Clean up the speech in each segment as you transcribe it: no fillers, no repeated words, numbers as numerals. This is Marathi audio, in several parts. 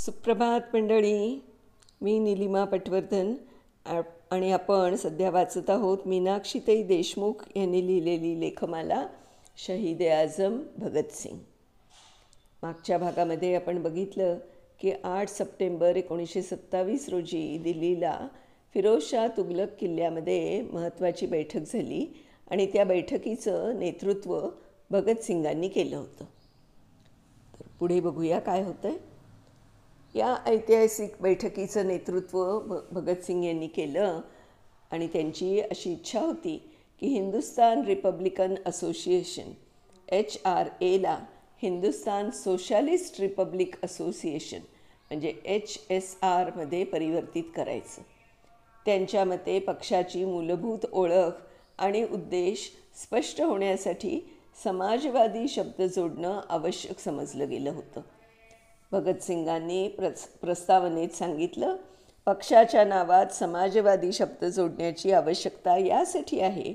सुप्रभात मंडळी. मी निलिमा पटवर्धन आणि आपण सध्या वाचत आहोत मीनाक्षीताई देशमुख यांनी लिहिलेली लेखमाला शहीद आझम भगतसिंग. मागच्या भागामध्ये आपण बघितलं की 8 सप्टेंबर 1927 रोजी दिल्लीला फिरोजशाह तुघलक किल्ल्यामध्ये महत्त्वाची बैठक झाली आणि त्या बैठकीचं नेतृत्व भगतसिंगांनी केलं होतं. तर पुढे बघूया काय होतं आहे. या ऐतिहासिक बैठकीचं नेतृत्व भगतसिंग यांनी केलं आणि त्यांची अशी इच्छा होती की हिंदुस्तान रिपब्लिकन असोसिएशन HRAला हिंदुस्तान सोशलिस्ट रिपब्लिक असोसिएशन म्हणजे HSRमध्ये परिवर्तित करायचं. त्यांच्या मते पक्षाची मूलभूत ओळख आणि उद्देश स्पष्ट होण्यासाठी समाजवादी शब्द जोडणं आवश्यक समजलं गेलं होतं. भगतसिंगांनी प्रस्तावनेत सांगितलं, पक्षाच्या नावात समाजवादी शब्द जोडण्याची आवश्यकता यासाठी आहे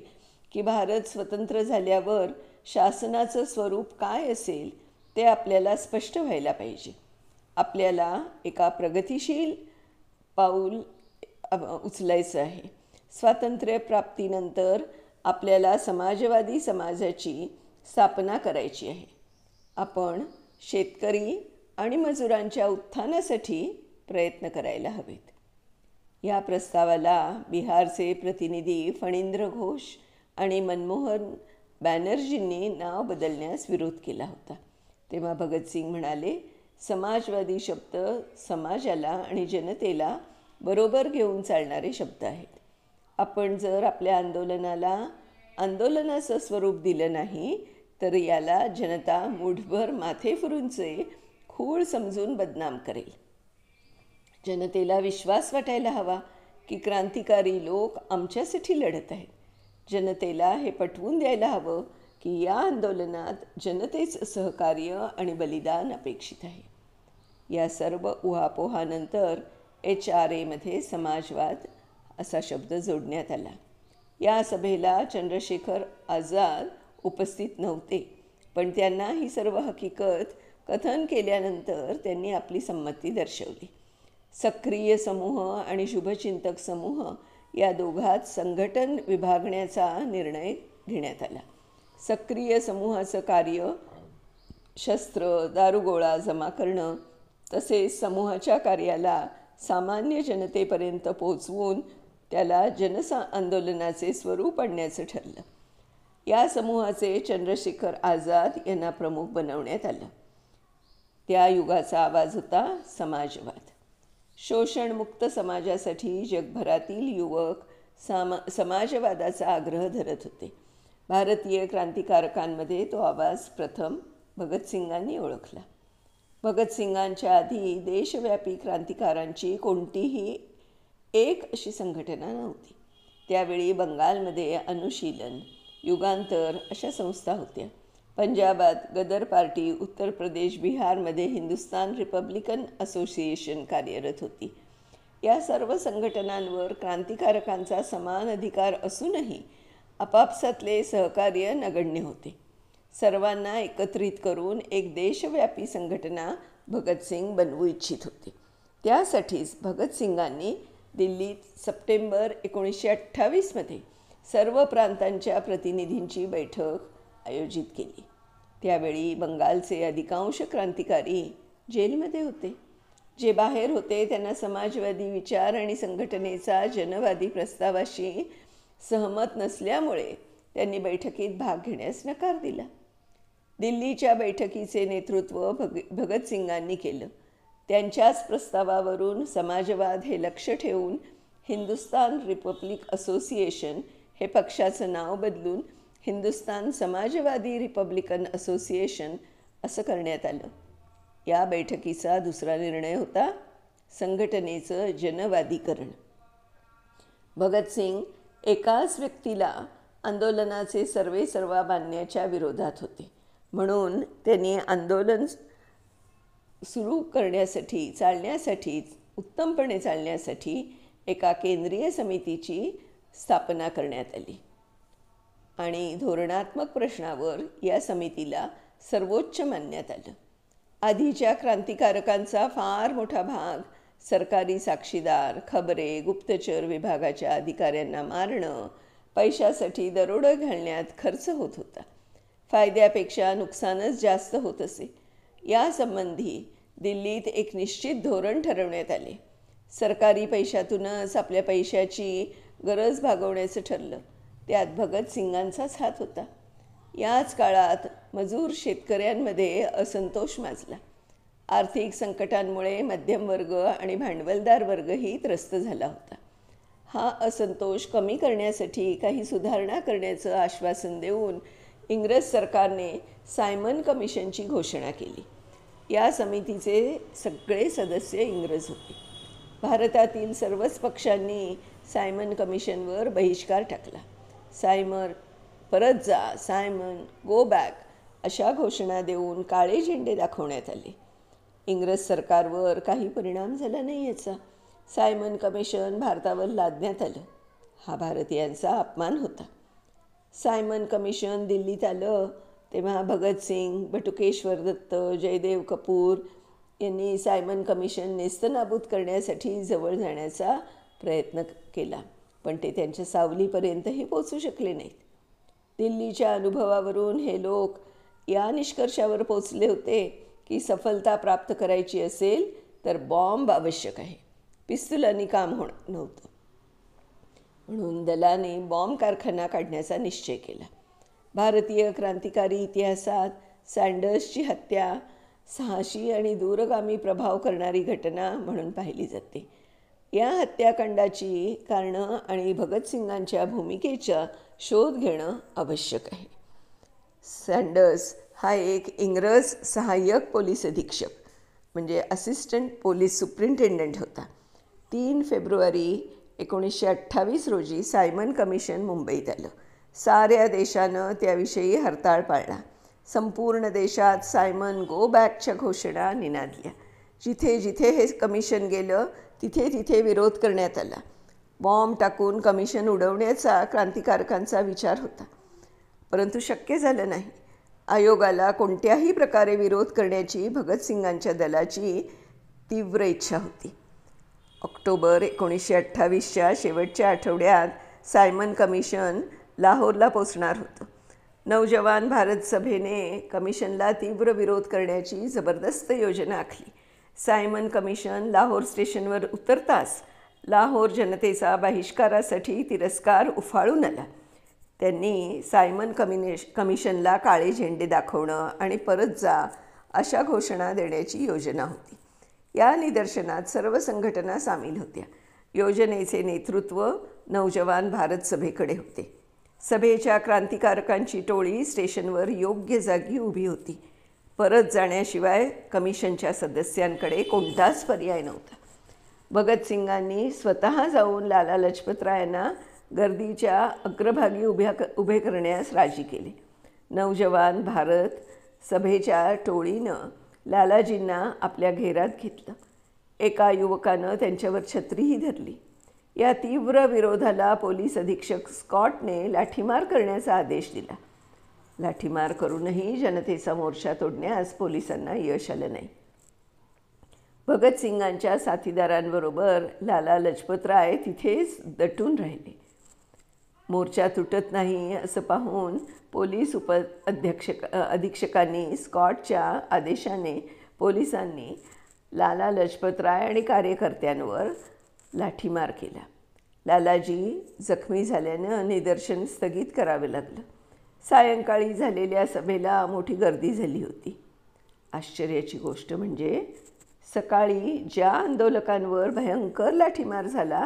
की भारत स्वतंत्र झाल्यावर शासनाचं स्वरूप काय असेल ते आपल्याला स्पष्ट व्हायला पाहिजे. आपल्याला एका प्रगतिशील पाऊल उचलायचं आहे. स्वातंत्र्यप्राप्तीनंतर आपल्याला समाजवादी समाजाची स्थापना करायची आहे. आपण शेतकरी आणि मजुरांच्या उत्थानासाठी प्रयत्न करायला हवेत. या प्रस्तावाला बिहारचे प्रतिनिधी फणींद्र घोष आणि मनमोहन बॅनर्जींनी नाव बदलण्यास विरोध केला होता. तेव्हा भगतसिंग म्हणाले, समाजवादी शब्द समाजाला आणि जनतेला बरोबर घेऊन चालणारे शब्द आहेत. आपण जर आपल्या आंदोलनाचं स्वरूप दिलं नाही तर याला जनता मुठभर माथे फिरूनचे खूळ समजून बदनाम करेल. जनतेला विश्वास वाटायला हवा की क्रांतिकारी लोक आमच्यासाठी लढत आहेत. जनतेला हे पटवून द्यायला हवं की या आंदोलनात जनतेचं सहकार्य आणि बलिदान अपेक्षित आहे. या सर्व उहापोहानंतर HRAमध्ये समाजवाद असा शब्द जोडण्यात आला. या सभेला चंद्रशेखर आझाद उपस्थित नव्हते, पण त्यांना ही सर्व हकीकत कथन केल्यानंतर त्यांनी आपली संमती दर्शवली. सक्रिय समूह आणि शुभचिंतक समूह या दोघात संघटन विभागण्याचा निर्णय घेण्यात आला. सक्रिय समूहाचं कार्य शस्त्र दारुगोळा जमा करणं तसेच समूहाच्या कार्याला सामान्य जनतेपर्यंत पोचवून त्याला आंदोलनाचे स्वरूप आणण्याचं ठरलं. या समूहाचे चंद्रशेखर आझाद यांना प्रमुख बनवण्यात आलं. त्या युगाचा आवाज होता समाजवाद. शोषणमुक्त समाजासाठी जगभरातील युवक समाजवादाचा आग्रह धरत होते. भारतीय क्रांतिकारकांमध्ये तो आवाज प्रथम भगतसिंगांनी ओळखला. भगतसिंगांच्या आधी देशव्यापी क्रांतिकारांची कोणतीही एक अशी संघटना नव्हती. त्यावेळी बंगालमध्ये अनुशीलन, युगांतर अशा संस्था होत्या. पंजाबात गदर पार्टी, उत्तर प्रदेश, बिहारमध्ये हिंदुस्तान रिपब्लिकन असोसिएशन कार्यरत होती. या सर्व संघटनांवर क्रांतिकारकांचा समान अधिकार असूनही आपापसातले सहकार्य नगण्य होते. सर्वांना एकत्रित करून एक देशव्यापी संघटना भगतसिंग बनवू इच्छित होते. त्यासाठीच भगतसिंगांनी दिल्लीत सप्टेंबर 1928मध्ये सर्व प्रांतांच्या प्रतिनिधींची बैठक आयोजित केली. त्यावेळी बंगालचे अधिकांश क्रांतिकारी जेलमध्ये होते. जे बाहेर होते त्यांना समाजवादी विचार आणि संघटनेचा जनवादी प्रस्तावाशी सहमत नसल्यामुळे त्यांनी बैठकीत भाग घेण्यास नकार दिला. दिल्लीच्या बैठकीचे नेतृत्व भगतसिंगांनी केलं. त्यांच्याच प्रस्तावावरून समाजवाद हे लक्ष ठेवून हिंदुस्तान रिपब्लिक असोसिएशन हे पक्षाचं नाव बदलून हिंदुस्तान समाजवादी रिपब्लिकन असोसिएशन असं करण्यात आलं. या बैठकीचा दुसरा निर्णय होता संघटनेचं जनवादीकरण. भगतसिंग एकाच व्यक्तीला आंदोलनाचे सर्वेसर्वा मानण्याच्या विरोधात होते. म्हणून त्यांनी आंदोलन सुरू चालण्यासाठी उत्तमपणे चालण्यासाठी एका केंद्रीय समितीची स्थापना करण्यात आली आणि धोरणात्मक प्रश्नावर या समितीला सर्वोच्च मानण्यात आलं. आधीच्या क्रांतिकारकांचा फार मोठा भाग सरकारी साक्षीदार, खबरे, गुप्तचर विभागाच्या अधिकाऱ्यांना मारणं, पैशासाठी दरोडे घालण्यात खर्च होत होता. फायद्यापेक्षा नुकसानच जास्त होत असे. यासंबंधी दिल्लीत एक निश्चित धोरण ठरवण्यात आले. सरकारी पैशातूनच आपल्या पैशाची गरज भागवण्याचं ठरलं. त्यात भगतसिंगांचाच हात होता. याच काळात मजूर शेतकऱ्यांमध्ये असंतोष माजला. आर्थिक संकटांमुळे मध्यम वर्ग आणि भांडवलदार वर्गही त्रस्त झाला होता. हा असंतोष कमी करण्यासाठी काही सुधारणा करण्याचं आश्वासन देऊन इंग्रज सरकारने सायमन कमिशनची घोषणा केली. या समितीचे सगळे सदस्य इंग्रज होते. भारतातील सर्वच पक्षांनी सायमन कमिशनवर बहिष्कार टाकला. सायमन परत जा, सायमन गो बॅक अशा घोषणा देऊन काळे झेंडे दाखवण्यात आले. इंग्रज सरकारवर काही परिणाम झाला नाही याचा. सायमन कमिशन भारतावर लादण्यात आलं. हा भारतीयांचा अपमान होता. सायमन कमिशन दिल्लीत आलं तेव्हा भगतसिंग, बटुकेश्वर दत्त, जयदेव कपूर यांनी सायमन कमिशन नेस्तनाबूत करण्यासाठी जवळ जाण्याचा प्रयत्न केला, पण ते त्यांच्या सावलीपर्यंतही पोचू शकले नाहीत. दिल्लीच्या अनुभवावरून हे लोक या निष्कर्षावर पोचले होते की सफलता प्राप्त करायची असेल तर बॉम्ब आवश्यक आहे. पिस्तुलांनी काम होणं नव्हतं. म्हणून दलाने बॉम्ब कारखाना काढण्याचा निश्चय केला. भारतीय क्रांतिकारी इतिहासात सँडर्सची हत्या साहसी आणि दूरगामी प्रभाव करणारी घटना म्हणून पाहिली जाते. या हत्याकांडाची कारणं आणि भगतसिंगांच्या भूमिकेचा शोध घेणं आवश्यक आहे. सँडर्स हा एक इंग्रज सहाय्यक पोलीस अधीक्षक म्हणजे असिस्टंट पोलीस सुप्रिंटेंडंट होता. 3 फेब्रुवारी 1928 रोजी सायमन कमिशन मुंबईत आलं. साऱ्या देशानं त्याविषयी हरताळ पाळला. संपूर्ण देशात सायमन गो बॅकच्या घोषणा निनादल्या. जिथे जिथे हे कमिशन गेलं तिथे तिथे विरोध करण्यात आला. बॉम्ब टाकून कमिशन उडवण्याचा क्रांतिकारकांचा विचार होता, परंतु शक्य झालं नाही. आयोगाला कोणत्याही प्रकारे विरोध करण्याची भगतसिंगांच्या दलाची तीव्र इच्छा होती. ऑक्टोबर 1928च्या शेवटच्या आठवड्यात सायमन कमिशन लाहोरला पोचणार होतं. नवजवान भारत सभेने कमिशनला तीव्र विरोध करण्याची जबरदस्त योजना आखली. सायमन कमिशन लाहोर स्टेशनवर उतरताच लाहोर जनतेचा बहिष्कारासाठी तिरस्कार उफाळून आला. त्यांनी सायमन कमिशनला काळे झेंडे दाखवणं आणि परत जा अशा घोषणा देण्याची योजना होती. या निदर्शनात सर्व संघटना सामील होत्या. योजनेचे नेतृत्व नवजवान भारत सभेकडे होते. सभेच्या क्रांतिकारकांची टोळी स्टेशनवर योग्य जागी उभी होती. परत जाण्याशिवाय कमिशनच्या सदस्यांकडे कोणताच पर्याय नव्हता. भगतसिंगांनी स्वतः जाऊन लाला लजपतरायांना गर्दीच्या अग्रभागी उभे करण्यास राजी केले. नवजवान भारत सभेच्या टोळीनं लालाजींना आपल्या घेरात घेतलं. एका युवकानं त्यांच्यावर छत्रीही धरली. या तीव्र विरोधाला पोलीस अधीक्षक स्कॉटने लाठीमार करण्याचा आदेश दिला. लाठीमार करूनही जनतेचा मोर्चा तोडण्यास पोलिसांना यश आलं नाही. भगतसिंगांच्या साथीदारांबरोबर लाला लजपतराय तिथेच दटून राहिले. मोर्चा तुटत नाही असं पाहून पोलीस अधीक्षकांनी स्कॉटच्या आदेशाने पोलिसांनी लाला लजपतराय आणि कार्यकर्त्यांवर लाठीमार केला. लालाजी जखमी झाल्यानं निदर्शन स्थगित करावं लागलं. सायंकाळी झालेल्या सभेला मोठी गर्दी झाली होती. आश्चर्याची गोष्ट म्हणजे सकाळी ज्या आंदोलकांवर भयंकर लाठीमार झाला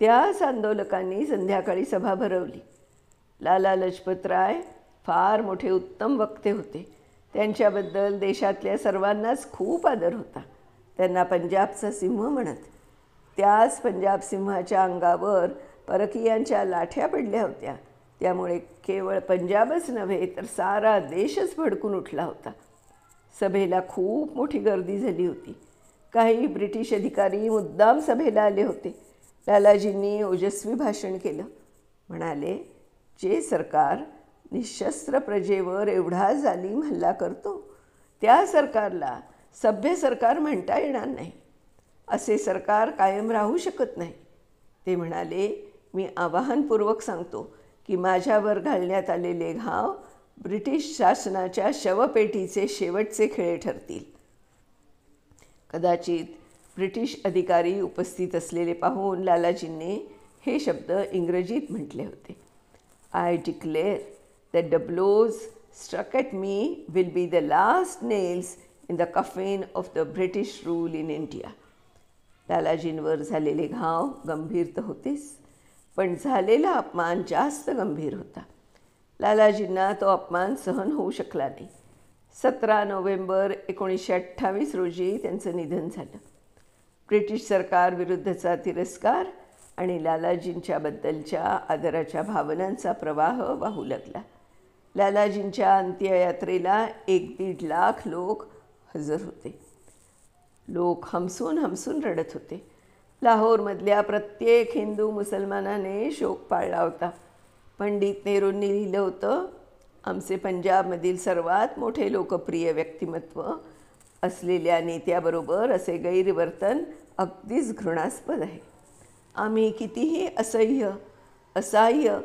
त्याच आंदोलकांनी संध्याकाळी सभा भरवली. लाला लजपतराय फार मोठे उत्तम वक्ते होते. त्यांच्याबद्दल देशातल्या सर्वांनाच खूप आदर होता. त्यांना पंजाबचा सिंह म्हणत. त्याच पंजाब सिंहाच्या अंगावर परकीयांच्या लाठ्या पडल्या होत्या. त्यामुळे केवळ पंजाबच नव्हे तर सारा देशच भडकून उठला होता. सभेला खूप मोठी गर्दी झाली होती. काही ब्रिटिश अधिकारी मुद्दाम सभेला आले होते. लालाजींनी ओजस्वी भाषण केलं. म्हणाले, जे सरकार निशस्त्र प्रजेवर एवढा जालीम हल्ला करतो त्या सरकारला सभ्य सरकार म्हणता येणार नाही. असे सरकार कायम राहू शकत नाही. ते म्हणाले, मी आवाहनपूर्वक सांगतो की माझ्यावर घालण्यात आलेले घाव ब्रिटिश शासनाच्या शवपेटीचे शेवटचे खिळे ठरतील. कदाचित ब्रिटिश अधिकारी उपस्थित असलेले पाहून लालाजींनी हे शब्द इंग्रजीत म्हटले होते. I declare that the blows struck at me will be the last nails in the coffin of the British rule in India. लालाजींवर झालेले घाव गंभीर तर होतेच, पण झालेला अपमान जास्त गंभीर होता. लालाजींना तो अपमान सहन होऊ शकला नाही. 17 नोव्हेंबर 1928 रोजी त्यांचं निधन झालं. ब्रिटिश सरकारविरुद्धचा तिरस्कार आणि लालाजींच्याबद्दलच्या आदराच्या भावनांचा प्रवाह वाहू लागला. लालाजींच्या अंत्ययात्रेला 1-1.5 लाख लोक हजर होते. लोक हमसून हमसून रडत होते. लाहोरमधल्या प्रत्येक हिंदू मुसलमानाने शोक पाळला होता. पंडित नेहरूंनी लिहिलं होतं, आमचे पंजाबमधील सर्वात मोठे लोकप्रिय व्यक्तिमत्व असलेल्या नेत्याबरोबर असे गैरवर्तन अगदीच घृणास्पद आहे. आम्ही कितीही असह्य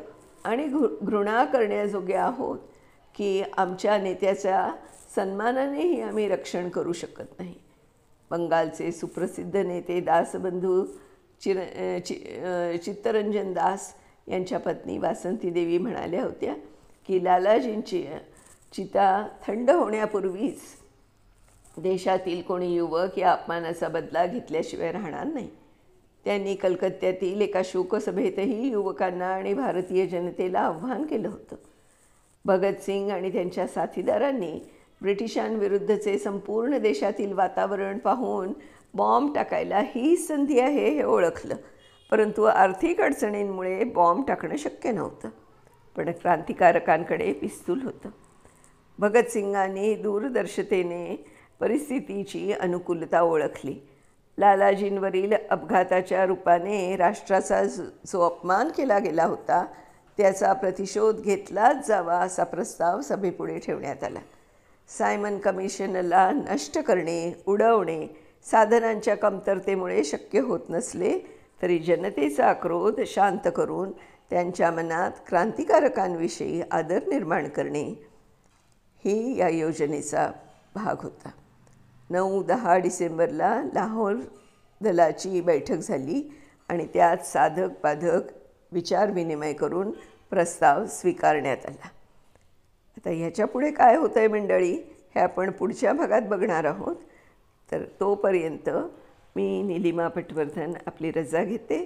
आणि घृणा करण्याजोगे आहोत की आमच्या नेत्याच्या सन्मानानेही आम्ही रक्षण करू शकत नाही. बंगालचे सुप्रसिद्ध नेते दासबंधू चित्तरंजन दास यांच्या पत्नी वासंती देवी म्हणाल्या होत्या की लालाजींची चिता थंड होण्यापूर्वीच देशातील कोणी युवक या अपमानाचा बदला घेतल्याशिवाय राहणार नाही. त्यांनी कलकत्त्यातील एका शोकसभेतही युवकांना आणि भारतीय जनतेला आव्हान केलं होतं. भगतसिंग आणि त्यांच्या साथीदारांनी ब्रिटिशांविरुद्धचे संपूर्ण देशातील वातावरण पाहून बॉम्ब टाकायला ही संधी आहे हे ओळखलं, परंतु आर्थिक अडचणींमुळे बॉम्ब टाकणं शक्य नव्हतं. पण क्रांतिकारकांकडे पिस्तूल होतं. भगतसिंगांनी दूरदर्शतेने परिस्थितीची अनुकूलता ओळखली. लालाजींवरील अपघाताच्या रूपाने राष्ट्राचा जो अपमान केला गेला होता त्याचा प्रतिशोध घेतलाच जावा असा प्रस्ताव सभेपुढे ठेवण्यात आला. सायमन कमिशनला नष्ट करणे, उडवणे साधनांच्या कमतरतेमुळे शक्य होत नसले तरी जनतेचा क्रोध शांत करून त्यांच्या मनात क्रांतिकारकांविषयी आदर निर्माण करणे ही या योजनेचा भाग होता. 9-10 डिसेंबरला लाहोर दलाची बैठक झाली आणि त्यात साधक बाधक विचारविनिमय करून प्रस्ताव स्वीकारण्यात आला. आता ह्याच्यापुढे काय होतं आहे मंडळी हे आपण पुढच्या भागात बघणार आहोत. तर तोपर्यंत मी निलिमा पटवर्धन आपली रजा घेते.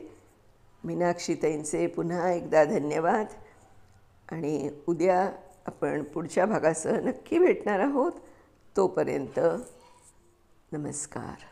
मीनाक्षीताईंचे पुन्हा एकदा धन्यवाद आणि उद्या आपण पुढच्या भागासह नक्की भेटणार आहोत. तोपर्यंत नमस्कार.